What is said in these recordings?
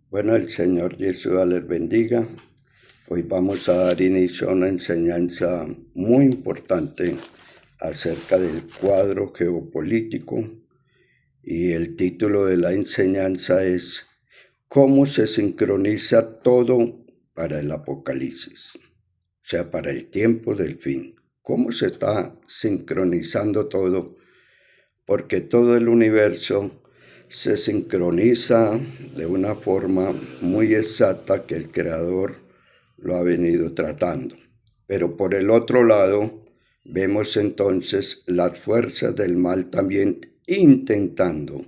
Bueno, el Señor Jesús les bendiga. Hoy vamos a dar inicio a una enseñanza muy importante acerca del cuadro geopolítico y el título de la enseñanza es ¿Cómo se sincroniza todo para el Apocalipsis? O sea, para el tiempo del fin. ¿Cómo se está sincronizando todo? Porque todo el universo se sincroniza de una forma muy exacta que el Creador lo ha venido tratando. Pero por el otro lado, vemos entonces las fuerzas del mal también intentando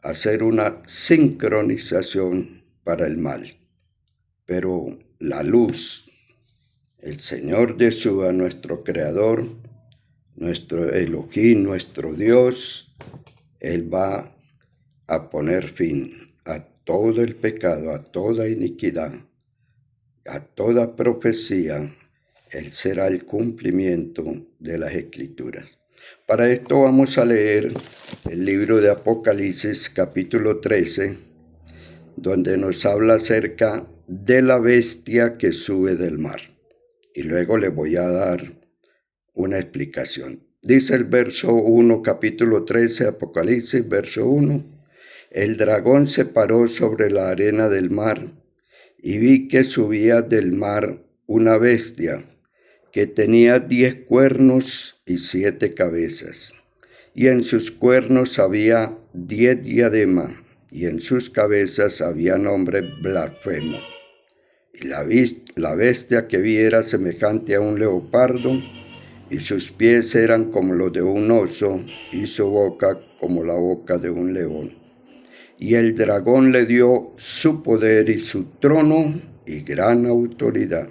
hacer una sincronización para el mal. Pero la luz, el Señor Yeshua, nuestro Creador, nuestro Elohim, nuestro Dios, Él va a poner fin a todo el pecado, a toda iniquidad, a toda profecía. Él será el cumplimiento de las Escrituras. Para esto vamos a leer el libro de Apocalipsis capítulo 13, donde nos habla acerca de la bestia que sube del mar. Y luego le voy a dar una explicación. Dice el verso 1, capítulo 13, Apocalipsis, verso 1. El dragón se paró sobre la arena del mar y vi que subía del mar una bestia que tenía 10 cuernos y 7 cabezas. Y en sus cuernos había 10 diademas y en sus cabezas había nombre blasfemo. Y la bestia que vi era semejante a un leopardo, y sus pies eran como los de un oso, y su boca como la boca de un león. Y el dragón le dio su poder y su trono y gran autoridad.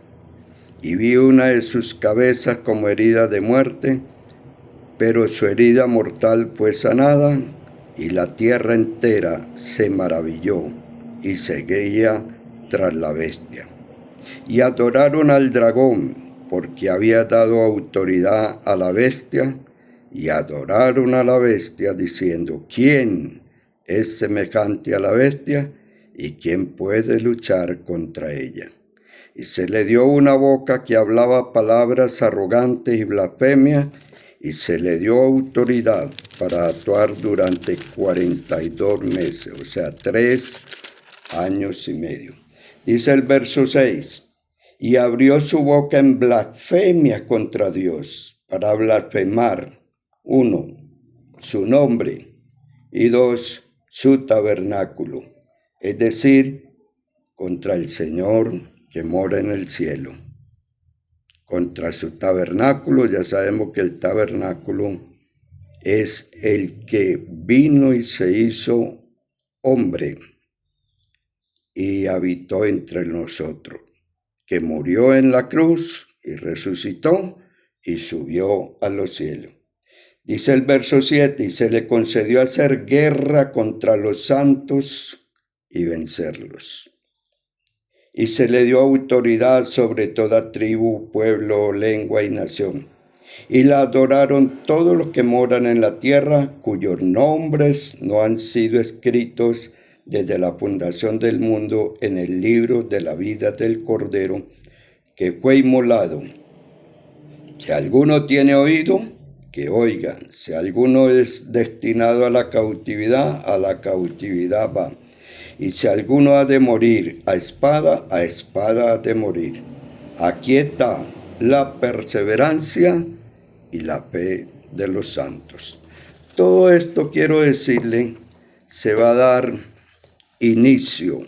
Y vi una de sus cabezas como herida de muerte, pero su herida mortal fue sanada, y la tierra entera se maravilló y seguía tras la bestia. Y adoraron al dragón, porque había dado autoridad a la bestia, y adoraron a la bestia, diciendo, ¿quién es semejante a la bestia? ¿Y quién puede luchar contra ella? Y se le dio una boca que hablaba palabras arrogantes y blasfemias, y se le dio autoridad para actuar durante 42 meses, o sea, 3 años y medio. Dice el verso 6, y abrió su boca en blasfemia contra Dios, para blasfemar, 1, su nombre, y 2, su tabernáculo, es decir, contra el Señor que mora en el cielo. Contra su tabernáculo, ya sabemos que el tabernáculo es el que vino y se hizo hombre y habitó entre nosotros, que murió en la cruz y resucitó y subió a los cielos. Dice el verso 7, y se le concedió hacer guerra contra los santos y vencerlos. Y se le dio autoridad sobre toda tribu, pueblo, lengua y nación. Y la adoraron todos los que moran en la tierra, cuyos nombres no han sido escritos desde la fundación del mundo en el libro de la vida del Cordero, que fue inmolado. Si alguno tiene oído, que oiga. Si alguno es destinado a la cautividad va. Y si alguno ha de morir a espada ha de morir. Aquí está la perseverancia y la fe de los santos. Todo esto, quiero decirle, se va a dar inicio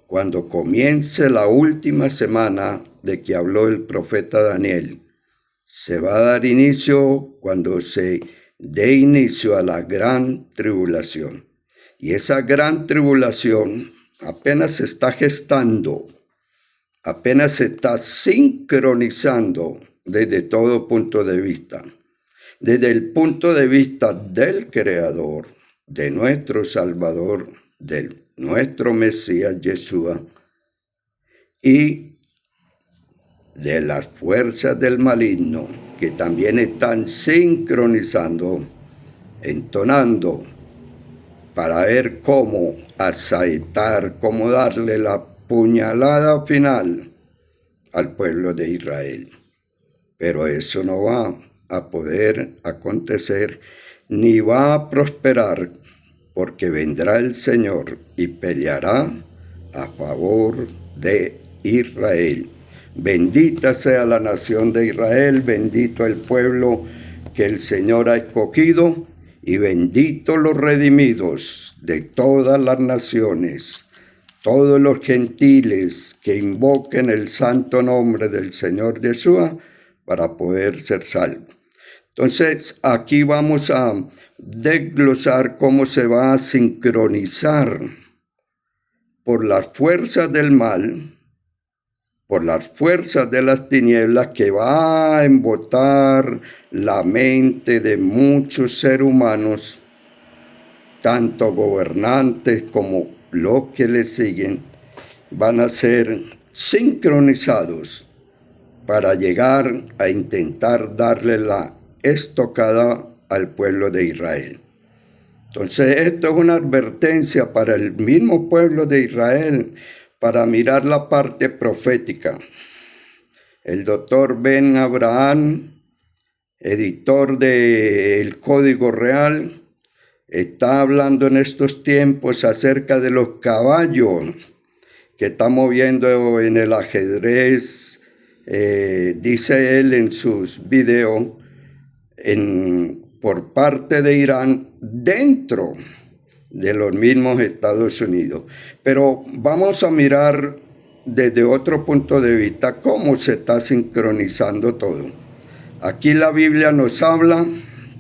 cuando comience la última semana de que habló el profeta Daniel. Se va a dar inicio cuando se dé inicio a la gran tribulación. Y esa gran tribulación apenas se está gestando, apenas se está sincronizando desde todo punto de vista. Desde el punto de vista del Creador, de nuestro Salvador, de nuestro Mesías Yeshua, y de las fuerzas del maligno, que también están sincronizando, entonando para ver cómo asaetar, cómo darle la puñalada final al pueblo de Israel. Pero eso no va a poder acontecer, ni va a prosperar, porque vendrá el Señor y peleará a favor de Israel. Bendita sea la nación de Israel, bendito el pueblo que el Señor ha escogido, y benditos los redimidos de todas las naciones, todos los gentiles que invoquen el santo nombre del Señor Yeshua para poder ser salvos. Entonces, aquí vamos a desglosar cómo se va a sincronizar por las fuerzas del mal, por las fuerzas de las tinieblas, que va a embotar la mente de muchos seres humanos, tanto gobernantes como los que le siguen, van a ser sincronizados para llegar a intentar darle la estocada al pueblo de Israel. Entonces, esto es una advertencia para el mismo pueblo de Israel, para mirar la parte profética. El doctor Ben Abraham, editor del Código Real, está hablando en estos tiempos acerca de los caballos que está moviendo en el ajedrez, dice él en sus videos, por parte de Irán dentro de los mismos Estados Unidos. Pero vamos a mirar desde otro punto de vista cómo se está sincronizando todo. Aquí la Biblia nos habla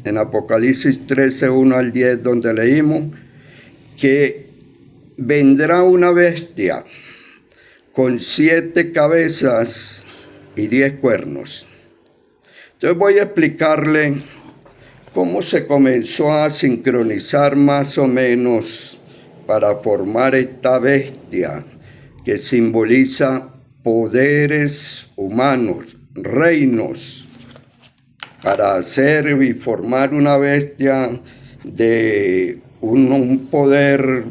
en Apocalipsis 13, 1 al 10, donde leímos que vendrá una bestia con 7 cabezas y 10 cuernos. Entonces voy a explicarle cómo se comenzó a sincronizar más o menos para formar esta bestia que simboliza poderes humanos, reinos, para hacer y formar una bestia de un poder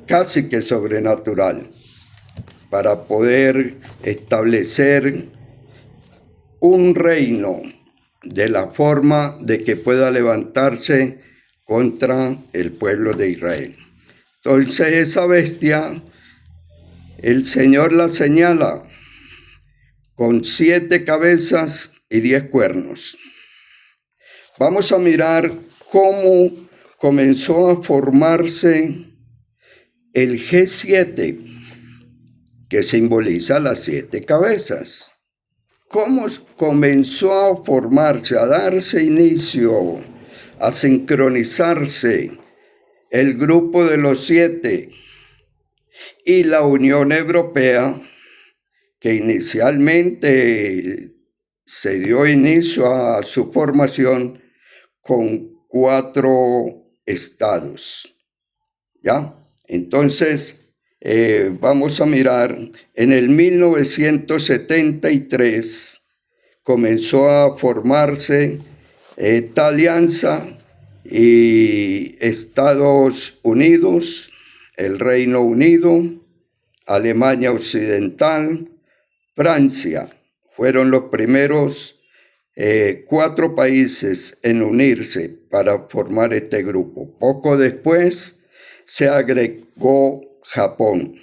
casi que sobrenatural, para poder establecer un reino de la forma de que pueda levantarse contra el pueblo de Israel. Entonces esa bestia, el Señor la señala con 7 cabezas y 10 cuernos. Vamos a mirar cómo comenzó a formarse el G7, que simboliza las 7 cabezas. ¿Cómo comenzó a formarse, a darse inicio, a sincronizarse el grupo de los 7 y la Unión Europea, que inicialmente se dio inicio a su formación con 4 estados? ¿Ya? Entonces, vamos a mirar, en el 1973 comenzó a formarse esta alianza, y Estados Unidos, el Reino Unido, Alemania Occidental, Francia, fueron los primeros 4 países en unirse para formar este grupo. Poco después se agregó Japón.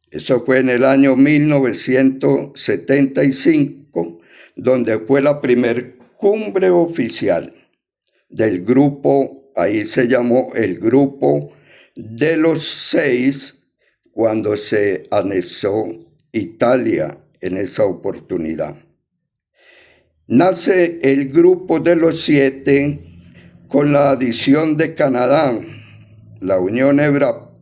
Eso fue en el año 1975, donde fue la primer cumbre oficial del grupo. Ahí se llamó el Grupo de los 6, cuando se anexó Italia en esa oportunidad. Nace el Grupo de los 7 con la adición de Canadá. La Unión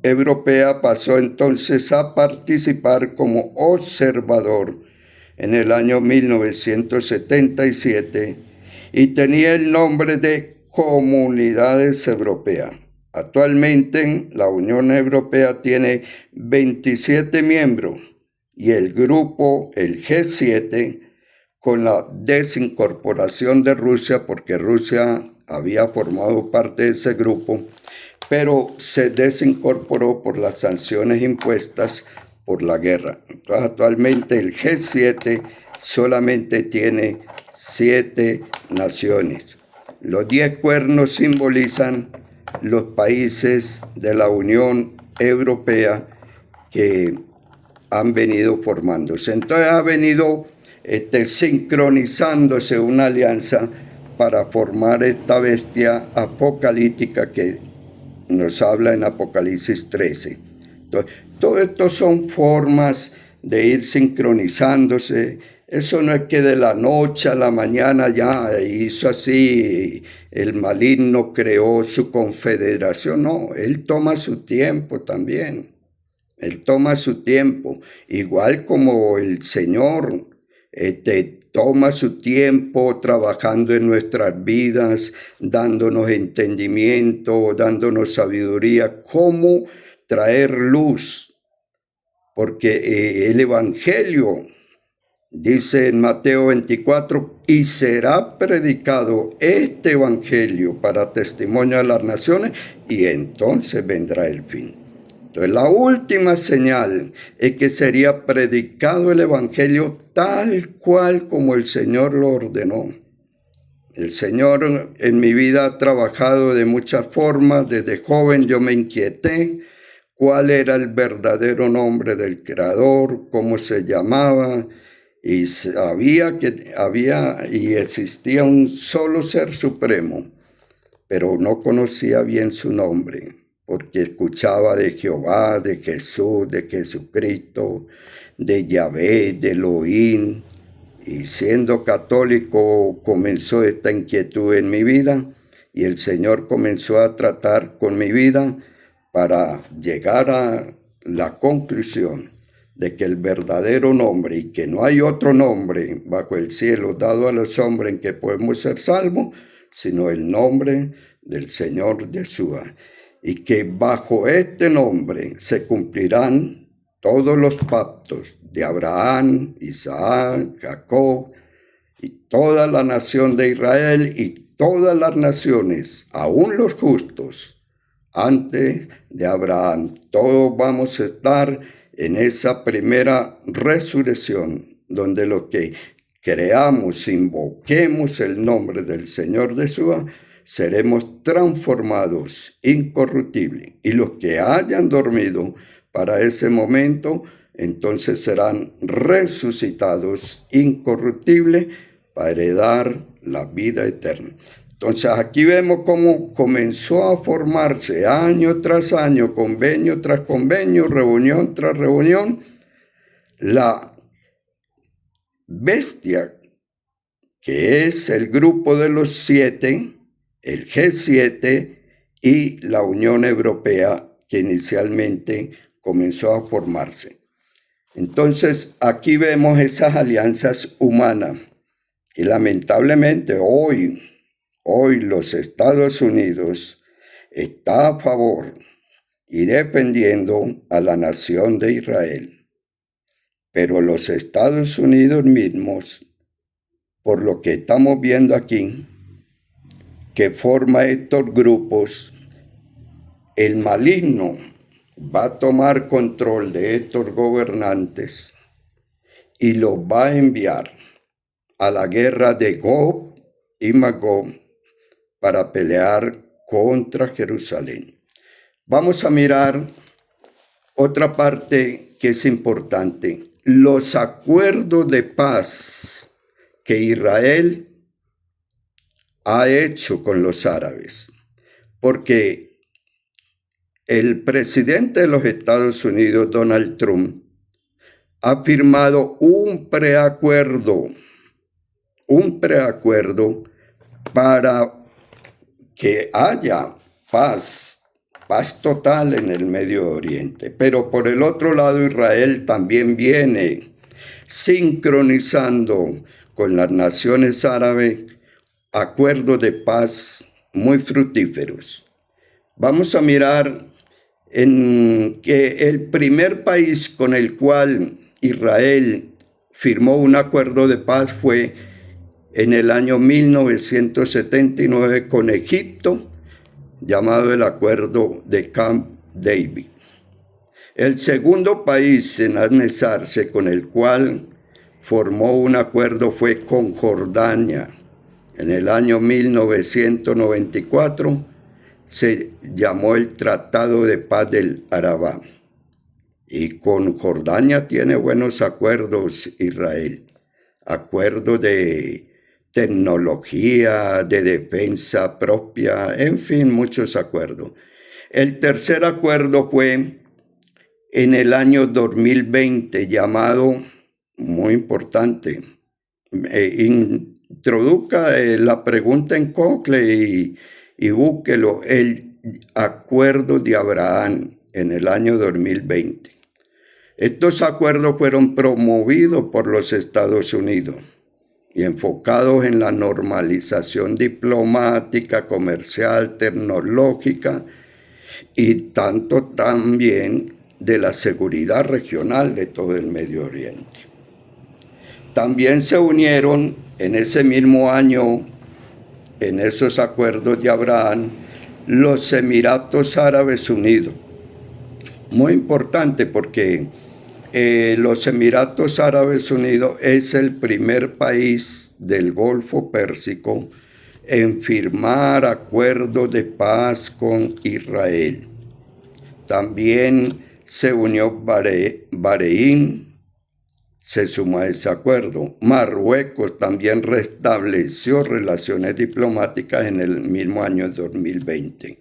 Europea pasó entonces a participar como observador en el año 1977 y tenía el nombre de Comunidades Europeas. Actualmente la Unión Europea tiene 27 miembros y el grupo, el G7, con la desincorporación de Rusia, porque Rusia había formado parte de ese grupo, pero se desincorporó por las sanciones impuestas por la guerra. Entonces, actualmente el G7 solamente tiene 7 naciones. Los 10 cuernos simbolizan los países de la Unión Europea que han venido formándose. Entonces ha venido sincronizándose una alianza para formar esta bestia apocalíptica que nos habla en Apocalipsis 13. Entonces, todo esto son formas de ir sincronizándose. Eso no es que de la noche a la mañana ya hizo así, el maligno creó su confederación. No, él toma su tiempo también. Él toma su tiempo, igual como el Señor toma su tiempo trabajando en nuestras vidas, dándonos entendimiento, dándonos sabiduría, cómo traer luz, porque el Evangelio dice en Mateo 24, y será predicado este Evangelio para testimonio a las naciones, y entonces vendrá el fin. Entonces, la última señal es que sería predicado el Evangelio tal cual como el Señor lo ordenó. El Señor en mi vida ha trabajado de muchas formas. Desde joven yo me inquieté cuál era el verdadero nombre del Creador, cómo se llamaba, y sabía que había y existía un solo Ser Supremo, pero no conocía bien su nombre, porque escuchaba de Jehová, de Jesús, de Jesucristo, de Yahvé, de Elohim, y siendo católico comenzó esta inquietud en mi vida, y el Señor comenzó a tratar con mi vida para llegar a la conclusión de que el verdadero nombre, y que no hay otro nombre bajo el cielo dado a los hombres en que podemos ser salvos, sino el nombre del Señor Yeshua, y que bajo este nombre se cumplirán todos los pactos de Abraham, Isaac, Jacob, y toda la nación de Israel, y todas las naciones, aún los justos, antes de Abraham. Todos vamos a estar en esa primera resurrección, donde lo que creamos, invoquemos el nombre del Señor Yeshua, seremos transformados incorruptibles. Y los que hayan dormido para ese momento, entonces serán resucitados incorruptibles para heredar la vida eterna. Entonces aquí vemos cómo comenzó a formarse año tras año, convenio tras convenio, reunión tras reunión, la bestia que es el grupo de los 7, el G7 y la Unión Europea, que inicialmente comenzó a formarse. Entonces aquí vemos esas alianzas humanas, y lamentablemente hoy los Estados Unidos está a favor y defendiendo a la nación de Israel. Pero los Estados Unidos mismos, por lo que estamos viendo aquí, que forma estos grupos, el maligno va a tomar control de estos gobernantes y los va a enviar a la guerra de Gog y Magog para pelear contra Jerusalén. Vamos a mirar otra parte que es importante: los acuerdos de paz que Israel ha hecho con los árabes, porque el presidente de los Estados Unidos, Donald Trump, ha firmado un preacuerdo para que haya paz total en el Medio Oriente. Pero por el otro lado, Israel también viene sincronizando con las naciones árabes acuerdos de paz muy fructíferos. Vamos a mirar en que el primer país con el cual Israel firmó un acuerdo de paz fue en el año 1979 con Egipto, llamado el Acuerdo de Camp David. El segundo país en anexarse con el cual formó un acuerdo fue con Jordania. En el año 1994 se llamó el Tratado de Paz del Arabá. Y con Jordania tiene buenos acuerdos Israel. Acuerdos de tecnología, de defensa propia, en fin, muchos acuerdos. El tercer acuerdo fue en el año 2020, llamado, muy importante, introduzca la pregunta en Google y búsquelo, el Acuerdo de Abraham en el año 2020. Estos acuerdos fueron promovidos por los Estados Unidos y enfocados en la normalización diplomática, comercial, tecnológica y tanto también de la seguridad regional de todo el Medio Oriente. También se unieron en ese mismo año, en esos acuerdos de Abraham, los Emiratos Árabes Unidos. Muy importante porque los Emiratos Árabes Unidos es el primer país del Golfo Pérsico en firmar acuerdos de paz con Israel. También se unió Bahrein, se sumó a ese acuerdo. Marruecos también restableció relaciones diplomáticas en el mismo año 2020.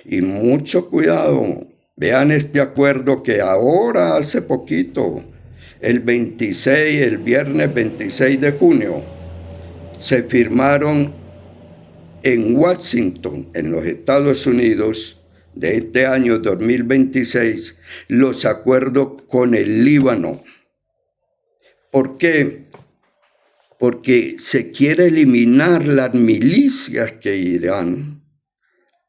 Y mucho cuidado, vean este acuerdo que ahora hace poquito, el viernes 26 de junio, se firmaron en Washington, en los Estados Unidos, de este año 2026, los acuerdos con el Líbano. ¿Por qué? Porque se quiere eliminar las milicias que Irán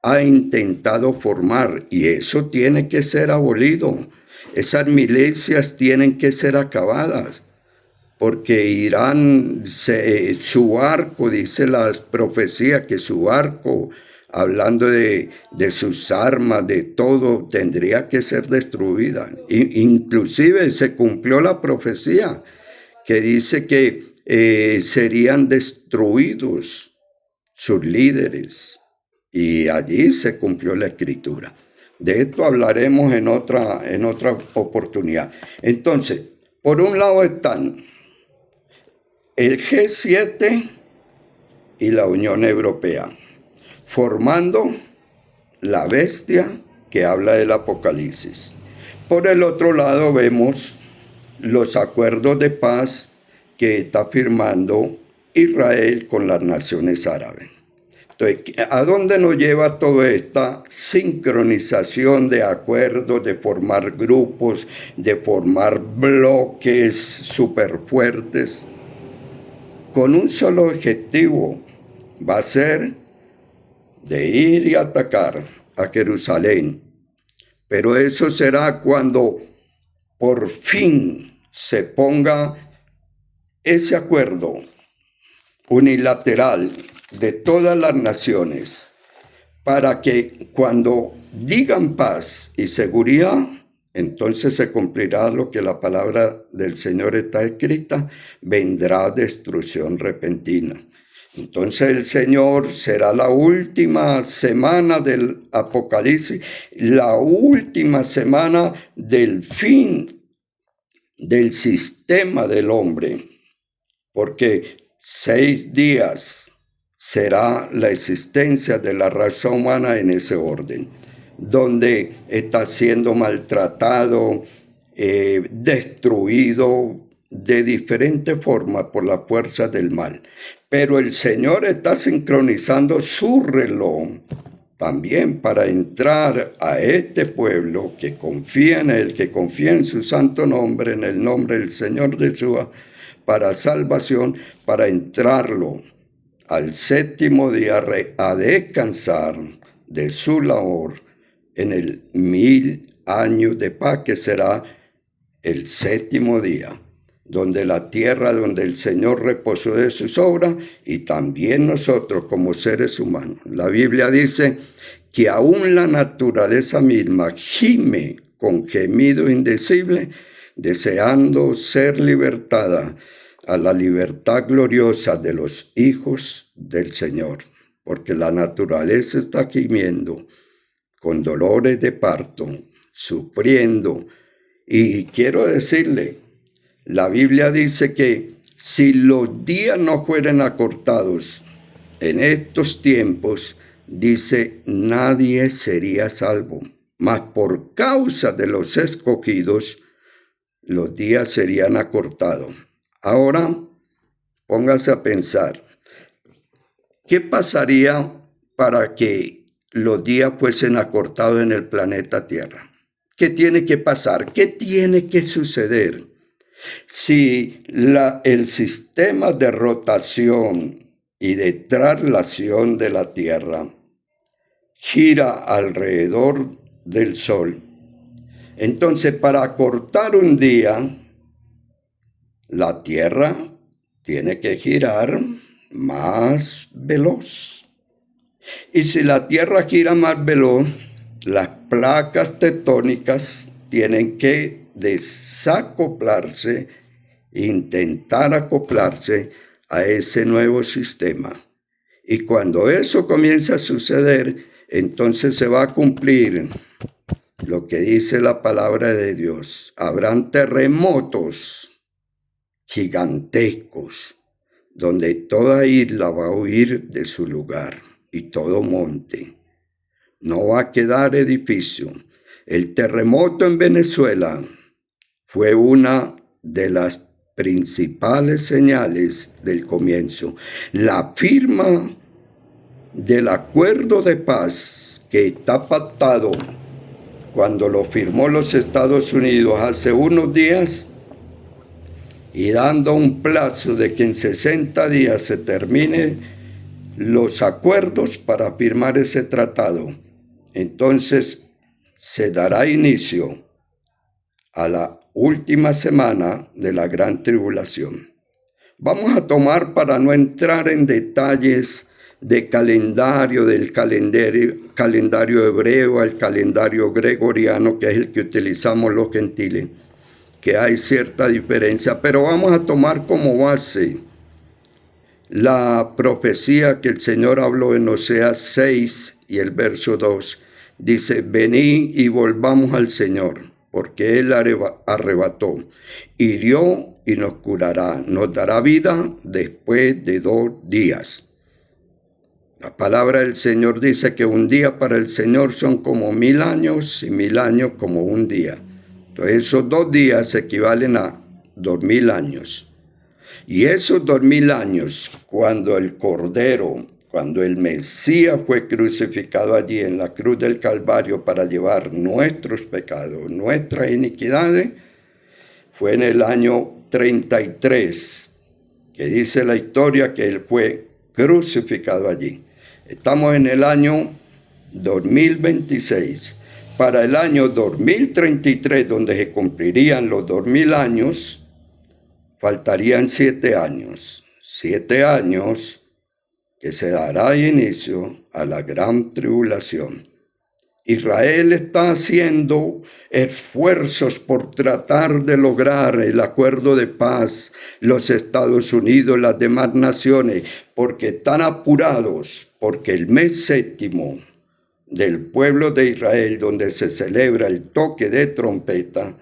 ha intentado formar y eso tiene que ser abolido. Esas milicias tienen que ser acabadas porque Irán, su arco, dice las profecías que su arco, hablando de sus armas, de todo, tendría que ser destruida. Inclusive se cumplió la profecía que dice que serían destruidos sus líderes. Y allí se cumplió la escritura. De esto hablaremos en otra oportunidad. Entonces, por un lado están el G7 y la Unión Europea, formando la bestia que habla del Apocalipsis. Por el otro lado vemos los acuerdos de paz que está firmando Israel con las naciones árabes. Entonces, ¿a dónde nos lleva toda esta sincronización de acuerdos, de formar grupos, de formar bloques súper fuertes? Con un solo objetivo, va a ser de ir y atacar a Jerusalén. Pero eso será cuando por fin se ponga ese acuerdo unilateral de todas las naciones para que cuando digan paz y seguridad, entonces se cumplirá lo que la palabra del Señor está escrita, vendrá destrucción repentina. Entonces el Señor será la última semana del Apocalipsis, la última semana del fin del sistema del hombre, porque 6 días será la existencia de la raza humana en ese orden, donde está siendo maltratado, destruido de diferentes formas por la fuerza del mal. Pero el Señor está sincronizando su reloj también para entrar a este pueblo que confía en Él, que confía en su santo nombre, en el nombre del Señor de Jesús, para salvación, para entrarlo al séptimo día a descansar de su labor en el 1000 años de paz, que será el séptimo día, donde la tierra, donde el Señor reposó de sus obras y también nosotros como seres humanos. La Biblia dice que aún la naturaleza misma gime con gemido indecible, deseando ser libertada a la libertad gloriosa de los hijos del Señor, porque la naturaleza está gimiendo con dolores de parto, sufriendo. Y quiero decirle, la Biblia dice que si los días no fueran acortados en estos tiempos, dice, nadie sería salvo. Mas por causa de los escogidos, los días serían acortados. Ahora, póngase a pensar, ¿qué pasaría para que los días fuesen acortados en el planeta Tierra? ¿Qué tiene que pasar? ¿Qué tiene que suceder? Si el sistema de rotación y de traslación de la Tierra gira alrededor del Sol, entonces para acortar un día, la Tierra tiene que girar más veloz. Y si la Tierra gira más veloz, las placas tectónicas tienen que desacoplarse, intentar acoplarse a ese nuevo sistema. Y cuando eso comienza a suceder, entonces se va a cumplir lo que dice la palabra de Dios. Habrán terremotos gigantescos, donde toda isla va a huir de su lugar y todo monte. No va a quedar edificio. El terremoto en Venezuela fue una de las principales señales del comienzo. La firma del acuerdo de paz que está pactado cuando lo firmó los Estados Unidos hace unos días, y dando un plazo de que en 60 días se terminen los acuerdos para firmar ese tratado, entonces se dará inicio a la última semana de la gran tribulación. Vamos a tomar, para no entrar en detalles de calendario, del calendario hebreo al calendario gregoriano, que es el que utilizamos los gentiles, que hay cierta diferencia, pero vamos a tomar como base la profecía que el Señor habló en Oseas 6 y el verso 2. Dice, venid y volvamos al Señor, porque Él arrebató, hirió y nos curará, nos dará vida después de 2 días. La palabra del Señor dice que un día para el Señor son como 1000 años y 1000 años como un día. Entonces esos 2 días equivalen a 2000 años. Y esos 2000 años, cuando el Cordero, cuando el Mesías fue crucificado allí en la cruz del Calvario para llevar nuestros pecados, nuestras iniquidades, fue en el año 33, que dice la historia que Él fue crucificado allí. Estamos en el año 2026. Para el año 2033, donde se cumplirían los 2000 años, faltarían 7 años. 7 años que se dará inicio a la gran tribulación. Israel está haciendo esfuerzos por tratar de lograr el acuerdo de paz. Los Estados Unidos, las demás naciones, porque están apurados, porque el mes séptimo del pueblo de Israel, donde se celebra el toque de trompeta,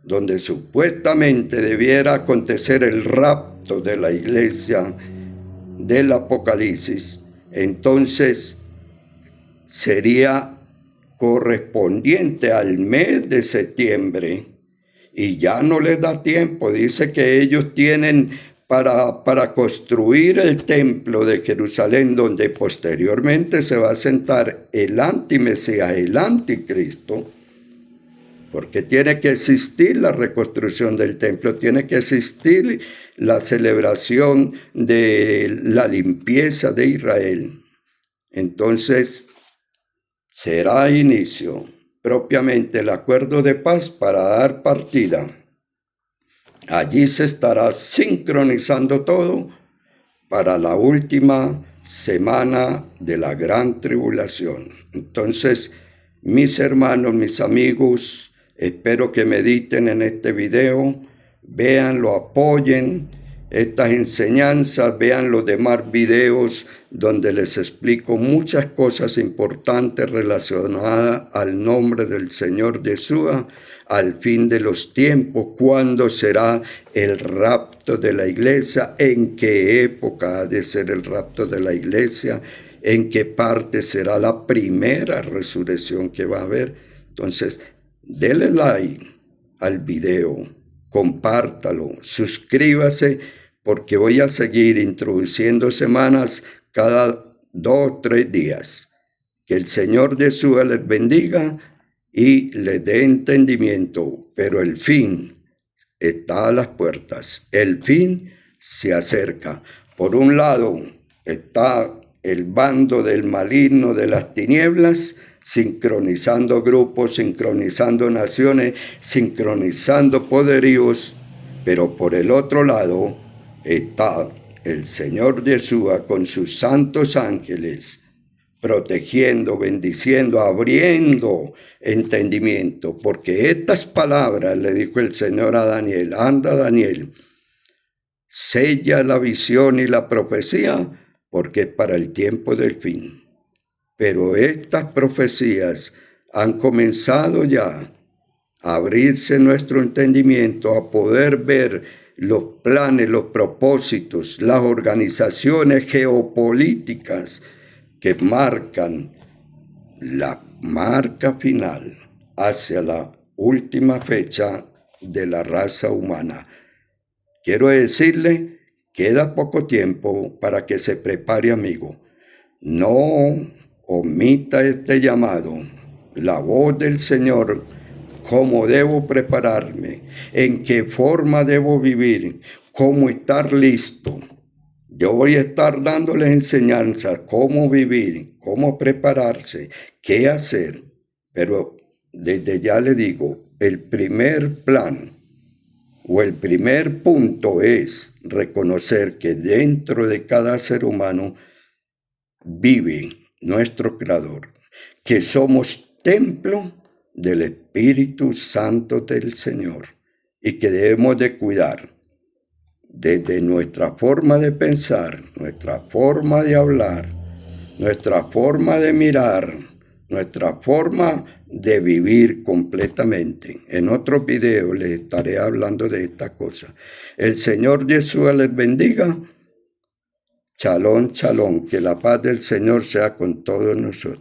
donde supuestamente debiera acontecer el rapto de la iglesia del Apocalipsis, entonces sería correspondiente al mes de septiembre, y ya no les da tiempo. Dice que ellos tienen para construir el templo de Jerusalén, donde posteriormente se va a sentar el antimesías, el anticristo, porque tiene que existir la reconstrucción del templo, tiene que existir la celebración de la limpieza de Israel. Entonces será inicio propiamente el acuerdo de paz para dar partida. Allí se estará sincronizando todo para la última semana de la gran tribulación. Entonces, mis hermanos, mis amigos, espero que mediten en este video, véanlo, apoyen estas enseñanzas, vean los demás videos donde les explico muchas cosas importantes relacionadas al nombre del Señor Yeshua, al fin de los tiempos, cuándo será el rapto de la iglesia, en qué época ha de ser el rapto de la iglesia, en qué parte será la primera resurrección que va a haber. Entonces, denle like al video, compártalo, suscríbase, porque voy a seguir introduciendo semanas cada 2 o 3 días. Que el Señor Jesús les bendiga y les dé entendimiento, pero el fin está a las puertas, el fin se acerca. Por un lado está el bando del maligno de las tinieblas, sincronizando grupos, sincronizando naciones, sincronizando poderíos, pero por el otro lado está el Señor Yeshua con sus santos ángeles, protegiendo, bendiciendo, abriendo entendimiento, porque estas palabras le dijo el Señor a Daniel: anda, Daniel, sella la visión y la profecía, porque es para el tiempo del fin. Pero estas profecías han comenzado ya a abrirse nuestro entendimiento, a poder ver los planes, los propósitos, las organizaciones geopolíticas que marcan la marca final hacia la última fecha de la raza humana. Quiero decirle, queda poco tiempo para que se prepare, amigo. No omita este llamado, la voz del Señor, cómo debo prepararme, en qué forma debo vivir, cómo estar listo. Yo voy a estar dándoles enseñanzas, cómo vivir, cómo prepararse, qué hacer. Pero desde ya le digo, el primer plan o el primer punto es reconocer que dentro de cada ser humano vive nuestro Creador, que somos templo del Espíritu Santo del Señor y que debemos de cuidar desde nuestra forma de pensar, nuestra forma de hablar, nuestra forma de mirar, nuestra forma de vivir completamente. En otros videos les estaré hablando de esta cosa. El Señor Jesús les bendiga. Shalom, shalom. Que la paz del Señor sea con todos nosotros.